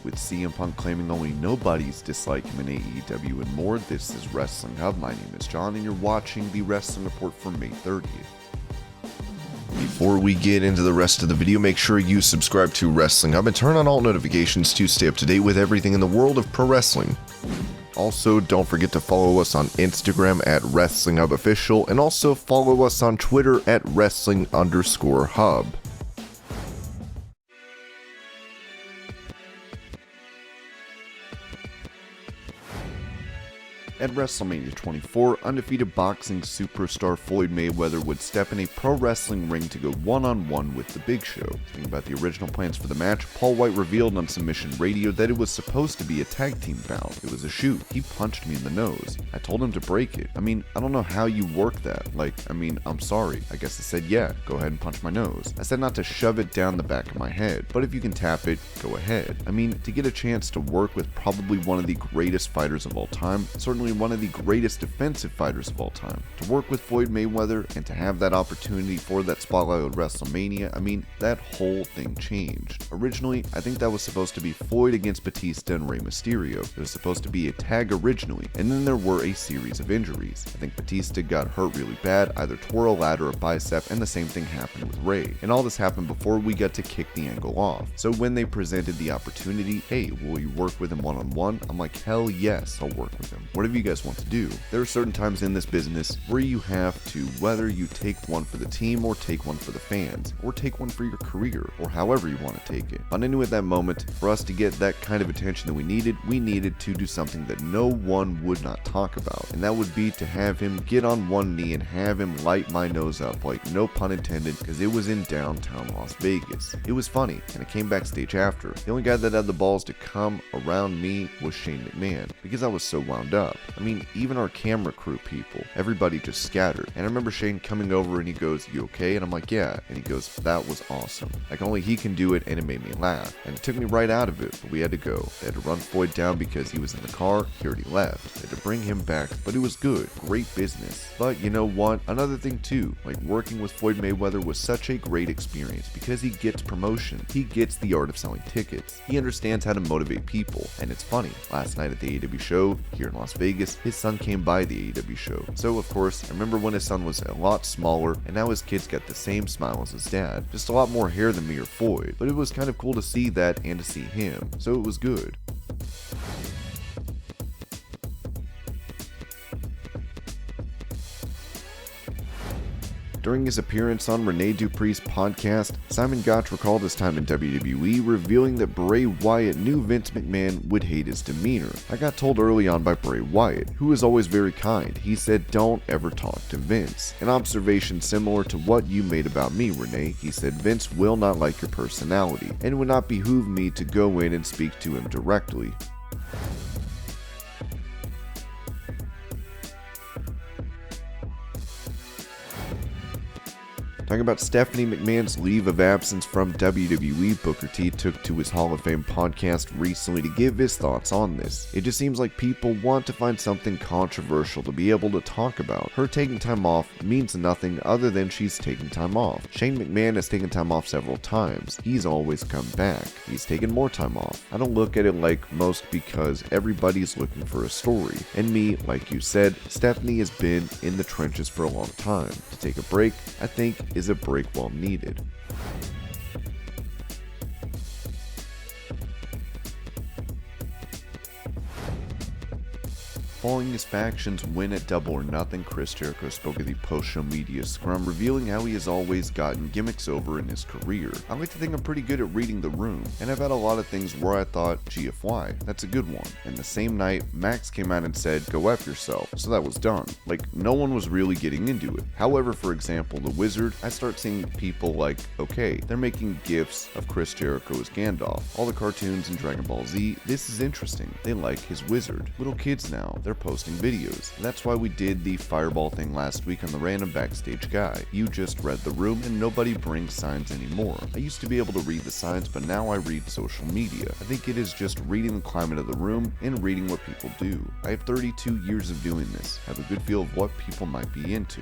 with CM Punk claiming only nobodies dislike him in AEW and more. This is Wrestling Hub. My name is John and you're watching the Wrestling Report for May 30th. Before we get into the rest of the video, make sure you subscribe to Wrestling Hub and turn on all notifications to stay up to date with everything in the world of pro wrestling. Also, don't forget to follow us on Instagram at WrestlingHubOfficial and also follow us on Twitter at Wrestling_Hub. At WrestleMania 24, undefeated boxing superstar Floyd Mayweather would step in a pro wrestling ring to go one-on-one with The Big Show. Speaking about the original plans for the match, Paul Wight revealed on Submission Radio that it was supposed to be a tag team bout. It was a shoot. He punched me in the nose. I told him to break it. I don't know how you work that. I'm sorry. I guess I said, yeah, go ahead and punch my nose. I said not to shove it down the back of my head, but if you can tap it, go ahead. To get a chance to work with probably one of the greatest fighters of all time, certainly one of the greatest defensive fighters of all time. To work with Floyd Mayweather and to have that opportunity for that spotlight at WrestleMania, that whole thing changed. Originally, I think that was supposed to be Floyd against Batista and Rey Mysterio. It was supposed to be a tag originally, and then there were a series of injuries. I think Batista got hurt really bad, either tore a lat or a bicep, and the same thing happened with Rey. And all this happened before we got to kick the angle off. So when they presented the opportunity, hey, will you work with him one-on-one? I'm like, hell yes, I'll work with him. Whatever you guys want to do. There are certain times in this business where you have to, whether you take one for the team or take one for the fans, or take one for your career, or however you want to take it. But I knew at that moment, for us to get that kind of attention that we needed to do something that no one would not talk about, and that would be to have him get on one knee and have him light my nose up, no pun intended, because it was in downtown Las Vegas. It was funny, and I came backstage after. The only guy that had the balls to come around me was Shane McMahon, because I was so wound up. Even our camera crew people, everybody just scattered. And I remember Shane coming over and he goes, "You okay?" And I'm like, "Yeah." And he goes, "That was awesome. Only he can do it," and it made me laugh. And it took me right out of it, but we had to go. They had to run Floyd down because he was in the car. He already left. They had to bring him back, but it was good. Great business. But you know what? Another thing too, working with Floyd Mayweather was such a great experience because he gets promotion. He gets the art of selling tickets. He understands how to motivate people. And it's funny, last night at the AEW show here in Las Vegas, his son came by the AEW show. So of course, I remember when his son was a lot smaller and now his kid's got the same smile as his dad. Just a lot more hair than me or Floyd. But it was kind of cool to see that and to see him. So it was good. During his appearance on Rene Dupree's podcast, Simon Gotch recalled his time in WWE, revealing that Bray Wyatt knew Vince McMahon would hate his demeanor. I got told early on by Bray Wyatt, who is always very kind. He said, "Don't ever talk to Vince." An observation similar to what you made about me, Rene. He said, "Vince will not like your personality, and it would not behoove me to go in and speak to him directly." Talking about Stephanie McMahon's leave of absence from WWE, Booker T took to his Hall of Fame podcast recently to give his thoughts on this. It just seems like people want to find something controversial to be able to talk about. Her taking time off means nothing other than she's taking time off. Shane McMahon has taken time off several times. He's always come back. He's taken more time off. I don't look at it like most because everybody's looking for a story. And me, like you said, Stephanie has been in the trenches for a long time. To take a break, I think, is a break well needed. Following his faction's win at Double or Nothing, Chris Jericho spoke at the post-show media scrum, revealing how he has always gotten gimmicks over in his career. I like to think I'm pretty good at reading the room, and I've had a lot of things where I thought, GFY, that's a good one. And the same night, Max came out and said, "Go F yourself," so that was done. No one was really getting into it. However, for example, The Wizard, I start seeing people okay, they're making GIFs of Chris Jericho as Gandalf. All the cartoons in Dragon Ball Z, this is interesting. They like his wizard. Little kids now, they're posting videos. And that's why we did the fireball thing last week on the random backstage guy. You just read the room and nobody brings signs anymore. I used to be able to read the signs, but now I read social media. I think it is just reading the climate of the room and reading what people do. I have 32 years of doing this. I have a good feel of what people might be into.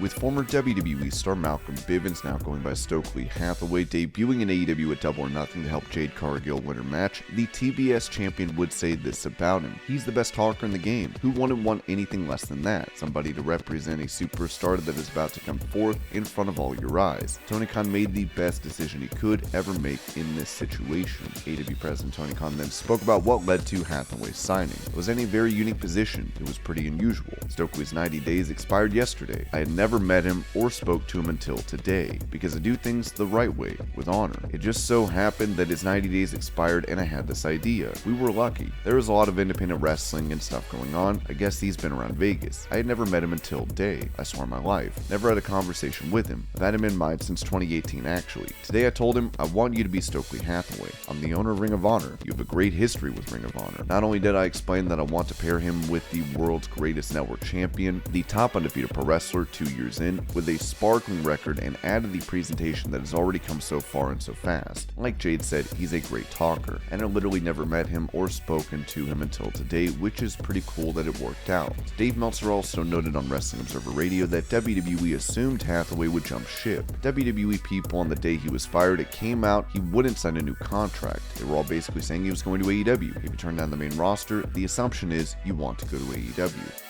with former WWE star Malcolm Bivens, now going by Stokely Hathaway, debuting in AEW at Double or Nothing to help Jade Cargill win her match, the TBS champion would say this about him: he's the best talker in the game. Who wouldn't want anything less than that? Somebody to represent a superstar that is about to come forth in front of all your eyes. Tony Khan made the best decision he could ever make in this situation. AEW President Tony Khan then spoke about what led to Hathaway's signing. It was in a very unique position. It was pretty unusual. Stokely's 90 days expired yesterday. I had never met him or spoke to him until today, because I do things the right way, with honor. It just so happened that his 90 days expired and I had this idea. We were lucky. There was a lot of independent wrestling and stuff going on. I guess he's been around Vegas. I had never met him until today. I swear on my life. Never had a conversation with him. I've had him in mind since 2018 actually. Today I told him, I want you to be Stokely Hathaway. I'm the owner of Ring of Honor. You have a great history with Ring of Honor. Not only did I explain that I want to pair him with the world's greatest network champion, the top undefeated pro wrestler 2 years in, with a sparkling record, and added the presentation that has already come so far and so fast. Like Jade said, he's a great talker, and I literally never met him or spoken to him until today, which is pretty cool that it worked out. Dave Meltzer also noted on Wrestling Observer Radio that WWE assumed Hathaway would jump ship. WWE people on the day he was fired, it came out he wouldn't sign a new contract. They were all basically saying he was going to AEW. If he turned down the main roster, the assumption is you want to go to AEW.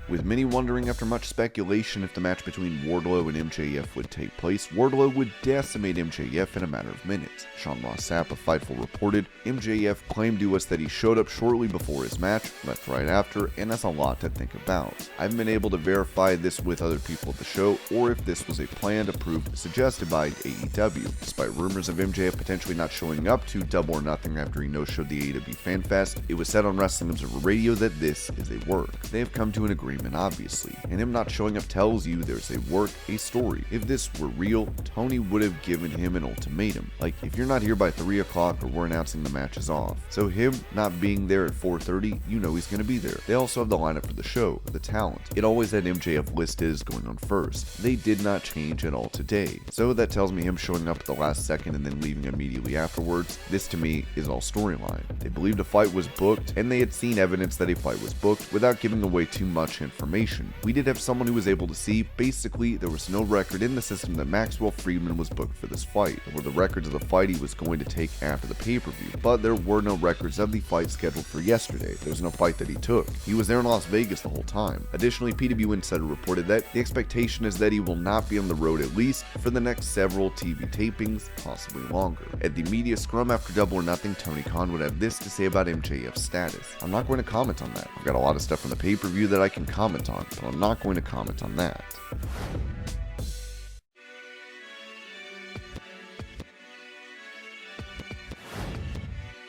With many wondering after much speculation if the match between Wardlow and MJF would take place, Wardlow would decimate MJF in a matter of minutes. Sean Ross Sapp of Fightful reported, MJF claimed to us that he showed up shortly before his match, left right after, and that's a lot to think about. I haven't been able to verify this with other people at the show, or if this was a planned, approved, suggested by AEW. Despite rumors of MJF potentially not showing up to Double or Nothing after he no-showed the AEW Fan Fest, it was said on Wrestling Observer Radio that this is a work. They have come to an agreement, obviously, and him not showing up tells you there's a work, a story. If this were real, Tony would have given him an ultimatum, like, if you're not here by 3 o'clock or we're announcing the match is off. So him not being there at 4:30, you know he's going to be there. They also have the lineup for the show, the talent. It always had MJF listed as going on first. They did not change at all today, so that tells me him showing up at the last second and then leaving immediately afterwards. This to me is all storyline. They believed a fight was booked, and they had seen evidence that a fight was booked without giving away too much information. We did have someone who was able to see. Basically, there was no record in the system that Maxwell Friedman was booked for this fight. There were the records of the fight he was going to take after the pay-per-view, but there were no records of the fight scheduled for yesterday. There was no fight that he took. He was there in Las Vegas the whole time. Additionally, PW Insider reported that the expectation is that he will not be on the road at least for the next several TV tapings, possibly longer. At the media scrum after Double or Nothing, Tony Khan would have this to say about MJF's status. I'm not going to comment on that. I've got a lot of stuff from the pay-per-view that I can comment on, but I'm not going to comment on that.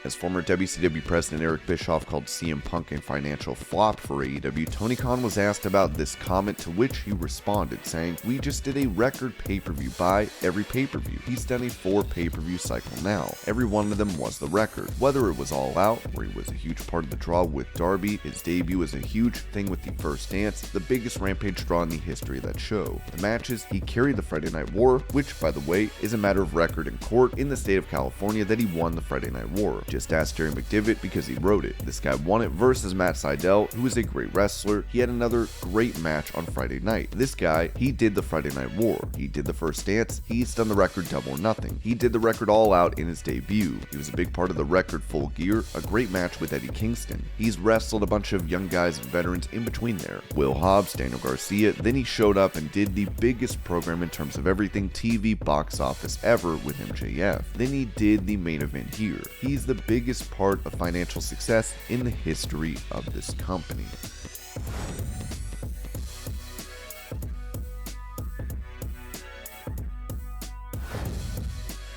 As former WCW President Eric Bischoff called CM Punk a financial flop for AEW, Tony Khan was asked about this comment, to which he responded saying, "We just did a record pay-per-view buy every pay-per-view. He's done a 4 pay-per-view cycle now. Every one of them was the record. Whether it was All Out, where he was a huge part of the draw with Darby, his debut was a huge thing with the First Dance, the biggest Rampage draw in the history of that show. The matches, he carried the Friday Night War, which, by the way, is a matter of record in court in the state of California that he won the Friday Night War. Just ask Jerry McDevitt because he wrote it. This guy won it versus Matt Sydal, who is a great wrestler. He had another great match on Friday night. This guy, he did the Friday Night War. He did the First Dance. He's done the record Double or Nothing. He did the record All Out in his debut. He was a big part of the record Full Gear, a great match with Eddie Kingston. He's wrestled a bunch of young guys and veterans in between there. Will Hobbs, Daniel Garcia. Then he showed up and did the biggest program in terms of everything TV box office ever with MJF. Then he did the main event here. He's the biggest part of financial success in the history of this company.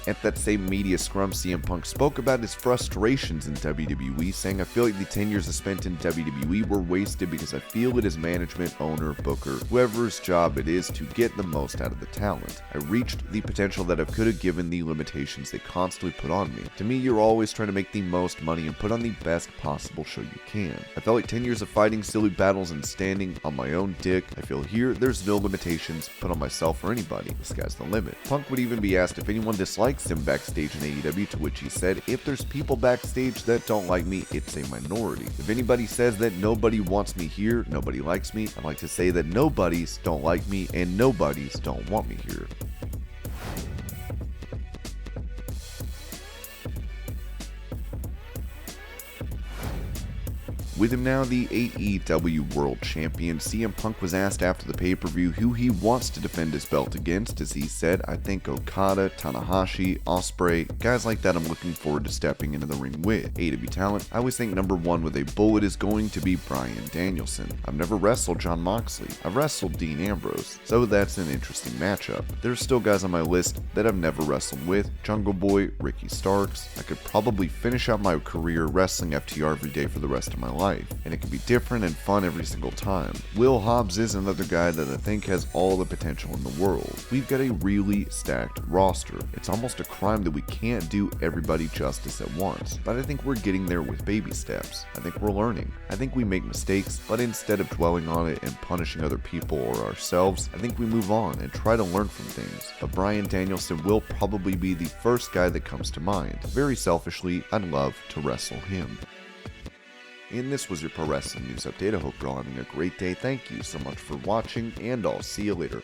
At that same media scrum, CM Punk spoke about his frustrations in WWE, saying, "I feel like the 10 years I spent in WWE were wasted because I feel it is management, owner, booker, whoever's job it is to get the most out of the talent. I reached the potential that I could have given the limitations they constantly put on me. To me, you're always trying to make the most money and put on the best possible show you can. I felt like 10 years of fighting silly battles and standing on my own dick. I feel here there's no limitations put on myself or anybody. The sky's the limit." Punk would even be asked if anyone dislikes likes him backstage in AEW, to which he said, if there's people backstage that don't like me, it's a minority. If anybody says that nobody wants me here, nobody likes me, I'd like to say that nobodies don't like me and nobodies don't want me here. With him now the AEW World Champion, CM Punk was asked after the pay-per-view who he wants to defend his belt against. As he said, I think Okada, Tanahashi, Ospreay, guys like that I'm looking forward to stepping into the ring with. AEW talent, I always think number one with a bullet is going to be Bryan Danielson. I've never wrestled Jon Moxley. I've wrestled Dean Ambrose, so that's an interesting matchup. There's still guys on my list that I've never wrestled with. Jungle Boy, Ricky Starks. I could probably finish out my career wrestling FTR every day for the rest of my life, and it can be different and fun every single time. Will Hobbs is another guy that I think has all the potential in the world. We've got a really stacked roster. It's almost a crime that we can't do everybody justice at once, but I think we're getting there with baby steps. I think we're learning. I think we make mistakes, but instead of dwelling on it and punishing other people or ourselves, I think we move on and try to learn from things. But Bryan Danielson will probably be the first guy that comes to mind. Very selfishly, I'd love to wrestle him. And this was your Pro Wrestling News Update. I hope you're all having a great day. Thank you so much for watching, and I'll see you later.